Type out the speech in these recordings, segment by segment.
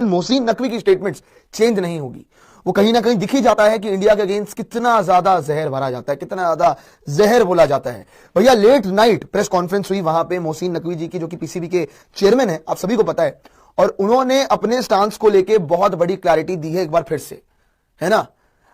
मोहसिन नकवी की statements change नहीं होगी। वो कहीं ना कहीं दिख ही जाता है कि इंडिया के अगेंस्ट कितना ज्यादा जहर भरा जाता है, कितना ज्यादा जहर बोला जाता है। भैया लेट नाइट प्रेस कॉन्फ्रेंस हुई वहां पे मोहसिन नकवी जी की, जो कि पीसीबी के चेयरमैन है, आप सभी को पता है, और उन्होंने अपने स्टांस को लेके बहुत बड़ी क्लैरिटी दी है एक बार फिर से, है ना।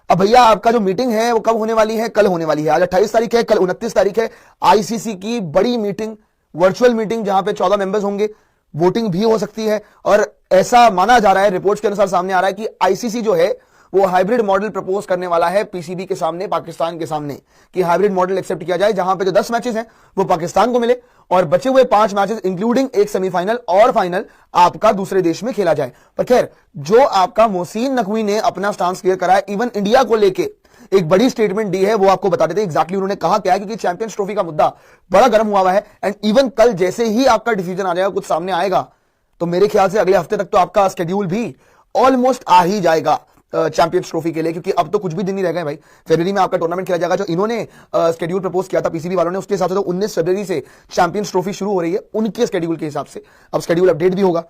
अब भैया आपका जो मीटिंग है वो कब होने वाली है? कल होने वाली है। आज 28 तारीख है, कल 29 तारीख है। आईसीसी की बड़ी मीटिंग, वर्चुअल मीटिंग, जहां पे 14 मेंबर्स होंगे, वोटिंग भी हो सकती है। और ऐसा माना जा रहा है, रिपोर्ट्स के अनुसार सामने आ रहा है कि आईसीसी जो है वो हाइब्रिड मॉडल प्रपोज करने वाला है पीसीबी के सामने, पाकिस्तान के सामने, कि हाइब्रिड मॉडल एक्सेप्ट किया जाए, जहां पे जो 10 मैचेस हैं वो पाकिस्तान को मिले और बचे हुए 5 मैचेस इंक्लूडिंग एक सेमीफाइनल और फाइनल आपका दूसरे देश में खेला जाए। पर खैर, जो आपका मोहसिन नकवी ने अपना स्टांस क्लियर करा है, इवन इंडिया को लेके एक बड़ी स्टेटमेंट दी है, वो आपको बता देते हैं एग्जैक्टली उन्होंने कहा क्या है, क्योंकि चैंपियंस ट्रॉफी का मुद्दा बड़ा गर्म हुआ है। एंड इवन कल जैसे ही आपका डिसीजन आ जाएगा, कुछ सामने आएगा, तो मेरे ख्याल से अगले हफ्ते तक तो आपका शेड्यूल भी ऑलमोस्ट आ ही जाएगा चैंपियंस ट्रॉफी के लिए, क्योंकि अब तो कुछ भी दिन नहीं रह गए भाई। फरवरी में आपका टूर्नामेंट खेला जाएगा। जो इन्होंने शेड्यूल प्रपोज किया था पीसीबी वालों ने, उसके हिसाब से तो 19 फरवरी से चैंपियंस ट्रॉफी शुरू हो रही है उनके शेड्यूल के हिसाब से। अब शेड्यूल अपडेट भी होगा,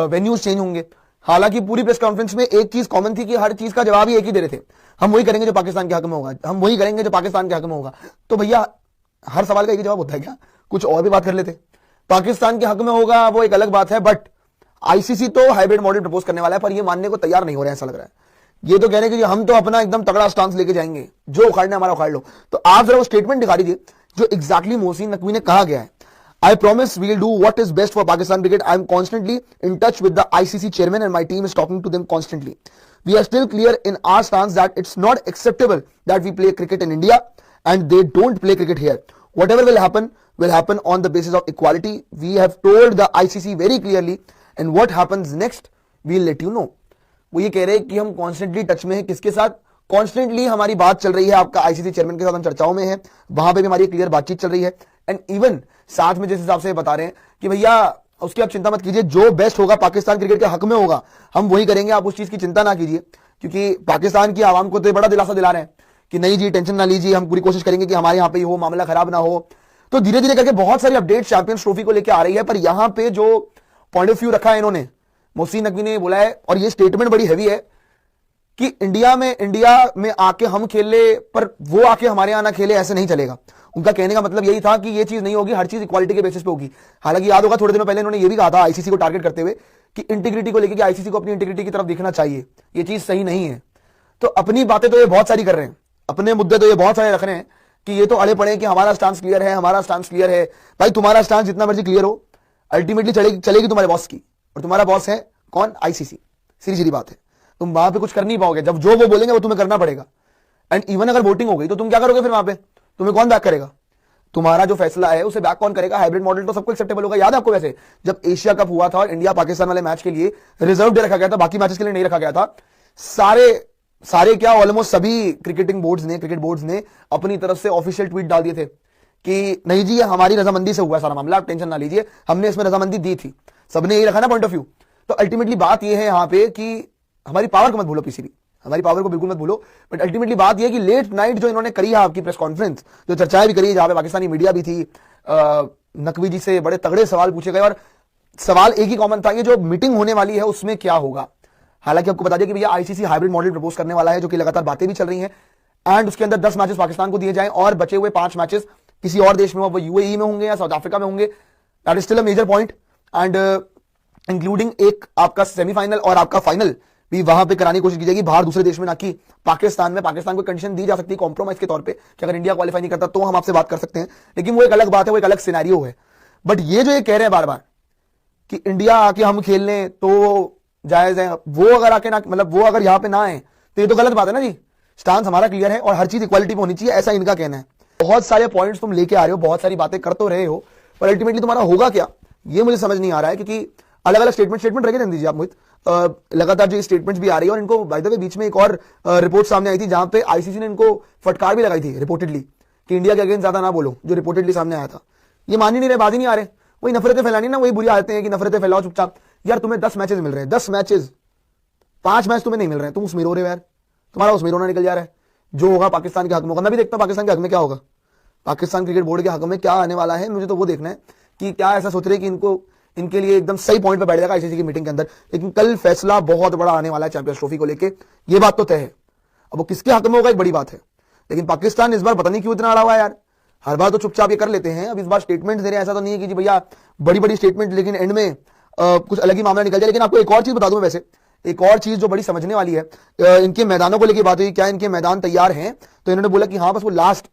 वेन्यूज चेंज होंगे। हालांकि पूरी प्रेस कॉन्फ्रेंस में एक चीज कॉमन थी कि हर चीज का जवाब ही एक ही दे रहे थे, हम वही करेंगे जो पाकिस्तान के हक में होगा, हम वही करेंगे जो पाकिस्तान के हक में होगा। तो भैया हर सवाल का एक ही जवाब होता है क्या? कुछ और भी बात कर लेते। पाकिस्तान के हक में होगा वो एक अलग बात है, बट आईसीसी तो हाइब्रिड मॉडल प्रपोज करने वाला है, पर ये मानने को तैयार नहीं हो रहे हैं, ऐसा लग रहा है। ये तो कह रहे हैं कि हम तो अपना एकदम तगड़ा स्टांस लेके जाएंगे, जो उखाड़ना हमारा उखाड़ लो। तो आप जरा वो स्टेटमेंट दिखा दीजिए जो एग्जैक्टली मोहसिन नकवी ने कहा गया है। I promise we'll do what is best for Pakistan cricket. I'm constantly in touch with the ICC chairman and my team is talking to them constantly. We are still clear in our stance that it's not acceptable that we play cricket in India and they don't play cricket here. Whatever will happen on the basis of equality. We have told the ICC very clearly and what happens next, we'll let you know. वो ये कह रहे हैं कि हम constantly touch में है, किसके साथ? कॉन्स्टेंटली हमारी बात चल रही है आपका आईसीसी चेयरमैन के साथ, हम चर्चाओं में है, वहां पे भी हमारी क्लियर बातचीत चल रही है। एंड इवन साथ में जिस हिसाब से बता रहे हैं कि भैया उसकी आप चिंता मत कीजिए, जो बेस्ट होगा पाकिस्तान क्रिकेट के हक में होगा हम वही करेंगे, आप उस चीज की चिंता ना कीजिए। क्योंकि पाकिस्तान की आवाम को तो बड़ा दिलासा दिला रहे हैं कि नहीं जी टेंशन ना लीजिए, हम पूरी कोशिश करेंगे कि हमारे यहाँ पे हो मामला खराब ना हो। तो धीरे धीरे करके बहुत सारी अपडेट चैंपियंस ट्रॉफी को लेकर आ रही है। पर यहां पे जो पॉइंट ऑफ व्यू रखा है इन्होंने, मोहसिन नकवी ने बोला है, और ये स्टेटमेंट बड़ी हैवी है कि इंडिया में आके हम खेल ले, पर वो आके हमारे यहां ना खेले, ऐसे नहीं चलेगा। उनका कहने का मतलब यही था कि ये चीज नहीं होगी, हर चीज इक्वालिटी के बेसिस पे होगी। हालांकि याद होगा थोड़े दिनों पहले इन्होंने ये भी कहा था आईसीसी को टारगेट करते हुए कि इंटीग्रिटी को लेकर, कि आईसीसी को अपनी इंटीग्रिटी की तरफ देखना चाहिए, ये चीज सही नहीं है। तो अपनी बातें तो ये बहुत सारी कर रहे हैं, अपने मुद्दे तो ये बहुत सारे रख रहे हैं कि ये तो अड़े पड़े कि हमारा स्टांस क्लियर है, हमारा स्टांस क्लियर है। भाई तुम्हारा स्टांस जितना मर्जी क्लियर हो, अल्टीमेटली चलेगी तुम्हारे बॉस की, और तुम्हारा बॉस है कौन? आईसीसी। सीधी सीधी बात है, तुम वहां पे कुछ कर नहीं पाओगे। जब जो वो बोलेंगे वो तुम्हें करना पड़ेगा। एंड इवन अगर वोटिंग हो गई तो तुम क्या करोगे फिर वहां पे? तुम्हें कौन बैक करेगा? तुम्हारा जो फैसला है उसे बैक कौन करेगा? हाइब्रिड मॉडल तो सबको एक्सेप्टेबल होगा। याद है आपको वैसे जब एशिया कप हुआ था और इंडिया पाकिस्तान वाले मैच के लिए रिजर्व डे रखा गया था, बाकी मैचेस के लिए नहीं रखा गया था, सारे क्या ऑलमोस्ट सभी क्रिकेट बोर्ड्स ने अपनी तरफ से ऑफिशियल ट्वीट डाल दिए थे कि नहीं जी ये हमारी रजामंदी से हुआ सारा मामला, आप टेंशन ना लीजिए, हमने इसमें रजामंदी दी थी। सबने यही रखा ना पॉइंट ऑफ व्यू। तो अल्टीमेटली बात यह है यहाँ पे कि हमारी पावर को मत भूलो, पीसीबी हमारी पावर को बिल्कुल मत भूलो। बट अल्टीमेटली बात यह कि लेट नाइट जो इन्होंने करी है आपकी प्रेस कॉन्फ्रेंस, जो चर्चाएं भी करी, जहां पे पाकिस्तानी मीडिया भी थी, नकवी जी से बड़े तगड़े सवाल पूछे गए और सवाल एक ही कॉमन था, ये जो मीटिंग होने वाली है उसमें क्या होगा। हालांकि आपको बता दिया कि भैया आईसीसी हाइब्रिड मॉडल प्रपोज करने वाला है, जो कि लगातार बातें भी चल रही हैं। एंड उसके अंदर 10 मैचेस पाकिस्तान को दिए जाएं और बचे हुए 5 मैचेस किसी और देश में हो, वो यूएई में होंगे या साउथ अफ्रीका में होंगे, that is still a major point. And including एक आपका सेमीफाइनल और आपका फाइनल भी वहां पे कराने की कोशिश की जाएगी, बाहर दूसरे देश में, ना कि पाकिस्तान में। पाकिस्तान को कंडीशन दी जा सकती है कॉम्प्रोमाइज के तौर पे कि अगर इंडिया क्वालिफाई नहीं करता तो हम आपसे बात कर सकते हैं, लेकिन वो एक अलग बात है, वो एक अलग सिनेरियो है। बट ये जो ये कह रहे हैं बार बार कि इंडिया आके हम खेल लें तो जायज है, वो अगर आके ना, मतलब वो अगर यहां पे ना आए तो ये तो गलत बात है ना जी। स्टांस हमारा क्लियर है और हर चीज इक्वालिटी पे होनी चाहिए, ऐसा इनका कहना है। बहुत सारे पॉइंट्स तुम लेके आ रहे हो, बहुत सारी बातें कर तो रहे हो, पर अल्टीमेटली तुम्हारा होगा क्या ये मुझे समझ नहीं आ रहा है। क्योंकि अलग अलग स्टेटमेंट रह दीजिए आप मोहित, लगातार जो स्टेटमेंट्स भी आ रही है। और इनको बाय द वे बीच में एक और रिपोर्ट सामने आई थी जहां पे आईसीसी ने इनको फटकार भी लगाई थी रिपोर्टेडली कि इंडिया के अगेंस्ट ज्यादा ना बोलो, जो रिपोर्टेडली सामने आया था। ये मान ही नहीं रहे, बाज ही नहीं आ रहे, वही नफरतें फैलानी ना, वही बुरी आदतें हैं कि नफरतें फैलाओ चुपचाप। यार तुम्हें 10 मैचेस मिल रहे हैं, 10 मैचेस, 5 मैच तुम्हें नहीं मिल रहे हैं, तुम उसमें रो रहे हो यार, तुम्हारा उसमें रोना निकल जा रहा है। जो होगा पाकिस्तान के हक में होगा। मैं भी देखता हूं पाकिस्तान के हक में क्या होगा, पाकिस्तान क्रिकेट बोर्ड के हक में क्या आने वाला है, मुझे तो वो देखना है कि क्या ऐसा सोच रहे कि इनको इनके लिए एकदम सही पॉइंट पे बैठ जाएगा आईसीसी की मीटिंग के अंदर। लेकिन कल फैसला बहुत बड़ा आने वाला है चैंपियंस ट्रॉफी को लेके, ये बात तो तय है। अब वो किसके हक में होगा एक बड़ी बात है, लेकिन पाकिस्तान इस बार पता नहीं क्यों इतना अड़ा हुआ है यार। हर बार तो चुपचाप ये कर लेते हैं, अब इस बार स्टेटमेंट दे रहे हैं। ऐसा तो नहीं है कि जी भैया बड़ी बड़ी स्टेटमेंट लेकिन एंड में कुछ अलग ही मामला निकल जाए। लेकिन आपको एक और चीज बता दूं, वैसे एक और चीज जो बड़ी समझने वाली है, इनके मैदानों को लेकर बात हुई, क्या इनके मैदान तैयार हैं? तो इन्होंने बोला कि हाँ बस वो लास्ट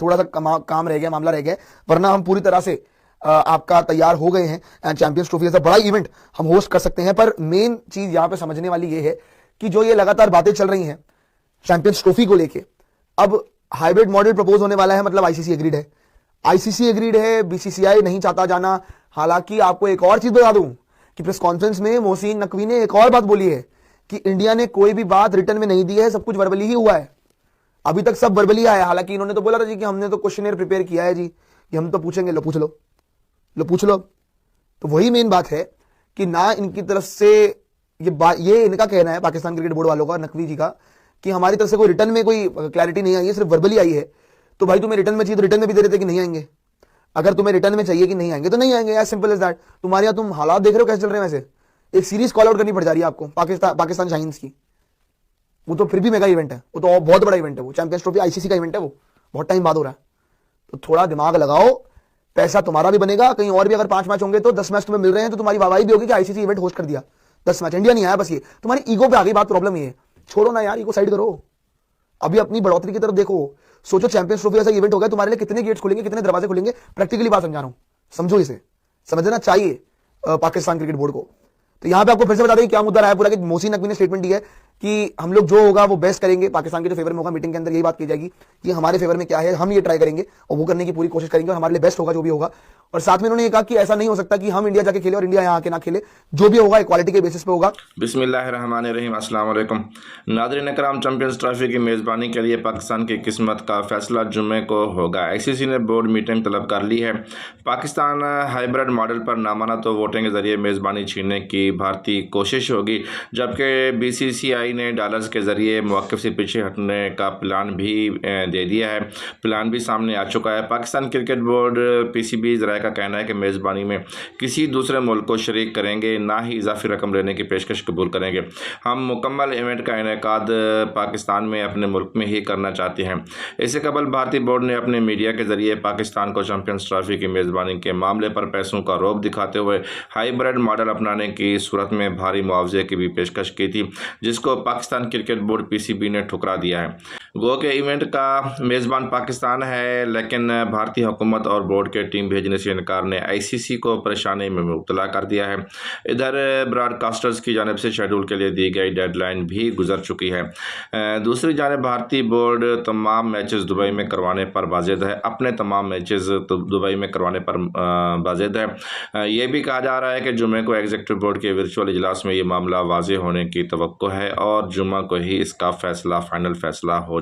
थोड़ा सा काम रह गया, मामला रह गया, वरना हम पूरी तरह से आपका तैयार हो गए हैं एंड चैंपियंस ट्रॉफी ऐसा बड़ा इवेंट हम होस्ट कर सकते हैं। पर मेन चीज यहां पे समझने वाली ये है कि जो ये लगातार बातें चल रही हैं चैंपियंस ट्रॉफी को लेके, अब हाइब्रिड मॉडल प्रपोज होने वाला है, मतलब आईसीसी एग्रीड है, आईसीसी एग्रीड है, बीसीसीआई नहीं चाहता जाना। हालांकि आपको एक और चीज बता दूं कि प्रेस कॉन्फ्रेंस में मोहसिन नकवी ने एक और बात बोली है कि इंडिया ने कोई भी बात रिटर्न में नहीं दी है, सब कुछ वर्बली ही हुआ है, अभी तक सब वर्बली आया है। हालांकि इन्होंने तो बोला था जी कि हमने तो क्वेश्चनर प्रिपेयर किया है जी, कि हम तो पूछेंगे, लो पूछ लो। तो वही मेन बात है कि ना इनकी तरफ से ये इनका कहना है, पाकिस्तान क्रिकेट बोर्ड वालों का, नकवी जी का, कि हमारी तरफ से कोई रिटर्न में कोई क्लैरिटी नहीं आई है, सिर्फ वर्बली आई है। तो भाई तुम्हें रिटर्न में चाहिए तो रिटर्न में भी दे देते कि नहीं आएंगे। अगर तुम्हें रिटर्न में चाहिए कि नहीं आएंगे तो नहीं आएंगे, एज सिंपल एज दैट। तुम्हारे यहाँ तुम हालात देख रहे हो कैसे चल रहे हैं। वैसे एक सीरीज कॉल आउट करनी पड़ जा रही है आपको पाकिस्तान शाहीन्स की, वो तो फिर भी मेगा इवेंट है, वो तो बहुत बड़ा इवेंट है, वो चैंपियंस ट्रॉफी आईसीसी का इवेंट है, वो बहुत टाइम बाद हो रहा है। तो थोड़ा दिमाग लगाओ, पैसा तुम्हारा भी बनेगा। कहीं और भी अगर 5 मैच होंगे तो 10 मैच तुम्हें मिल रहे हैं तो तुम्हारी वाहवाही भी होगी कि आईसीसी इवेंट होस्ट कर दिया, 10 मैच। इंडिया नहीं आया, बस ये तुम्हारी ईगो पे आ गई बात, प्रॉब्लम ये है। छोड़ो ना यार, ईगो साइड करो, अभी अपनी बढ़ोतरी की तरफ देखो। सोचो चैंपियंस ट्रॉफी ऐसा इवेंट हो गया, तुम्हारे लिए कितने गेट्स खुलेंगे, कितने दरवाजे खुलेंगे। प्रैक्टिकली बात समझा रहा हूं, समझो इसे, समझना चाहिए पाकिस्तान क्रिकेट बोर्ड को। तो यहां पे आपको फिर से बता दें क्या मुद्दा रहा है पूरा, कि मोहसिन नकवी ने स्टेटमेंट दी है कि हम लोग जो होगा वो बेस्ट करेंगे, पाकिस्तान के जो फेवर में होगा। मीटिंग के अंदर यही बात की जाएगी कि हमारे फेवर में क्या है, हम ये ट्राई करेंगे और वो करने की पूरी कोशिश करेंगे और हमारे लिए बेस्ट होगा जो भी होगा। और साथ में उन्होंने ये कहा कि ऐसा नहीं हो सकता कि हम इंडिया जाके खेले और इंडिया यहाँ आके ना खेले, जो भी होगा इक्वालिटी के बेसिस पे होगा। बिस्मिल्लाहिर्रहमानिर्रहीम, अस्सलाम वालेकुम। नाज़रीन कराम, चैंपियंस ट्रॉफी की मेज़बानी के लिए पाकिस्तान की किस्मत का फैसला जुम्मे को होगा। आईसीसी ने बोर्ड मीटिंग तलब कर ली है। पाकिस्तान हाइब्रिड मॉडल पर नामाना तो वोटिंग के जरिए मेज़बानी छीनने की भारतीय कोशिश होगी, जबकि बीसीसीआई ने डॉलर्स के जरिए मौक़िफ़ से पीछे हटने का प्लान भी दे दिया है। प्लान भी सामने आ चुका है। पाकिस्तान क्रिकेट बोर्ड पीसीबी ज़राए का कहना है कि मेज़बानी में किसी दूसरे मुल्क को शरीक करेंगे, ना ही इजाफी रकम लेने की पेशकश कबूल करेंगे। हम मुकम्मल इवेंट का इनेकाद पाकिस्तान में अपने मुल्क में ही करना चाहते हैं। इससे कबल भारतीय बोर्ड ने अपने मीडिया के जरिए पाकिस्तान को चैंपियंस ट्रॉफी की मेज़बानी के मामले पर पैसों का रौब दिखाते हुए हाइब्रिड मॉडल अपनाने की सूरत में भारी मुआवजे की भी पेशकश की थी, जिसको पाकिस्तान क्रिकेट बोर्ड पीसीबी ने ठुकरा दिया है। गो के इवेंट का मेज़बान पाकिस्तान है, लेकिन भारतीय हुकूमत और बोर्ड के टीम भेजने से इनकार ने आईसीसी को परेशानी में मुब्तला कर दिया है। इधर ब्रॉडकास्टर्स की जानिब से शेड्यूल के लिए दी गई डेडलाइन भी गुजर चुकी है। दूसरी जानिब भारतीय बोर्ड तमाम मैचेस दुबई में करवाने पर बाज़िद है, अपने तमाम मैचेस दुबई में करवाने पर बाज़िद है। ये भी कहा जा रहा है कि जुम्मे को एग्जीक्यूटिव बोर्ड के वर्चुअल इजलास में ये मामला वाज़ेह होने की तवक्को है और जुम्मा को ही इसका फैसला फाइनल फैसला हो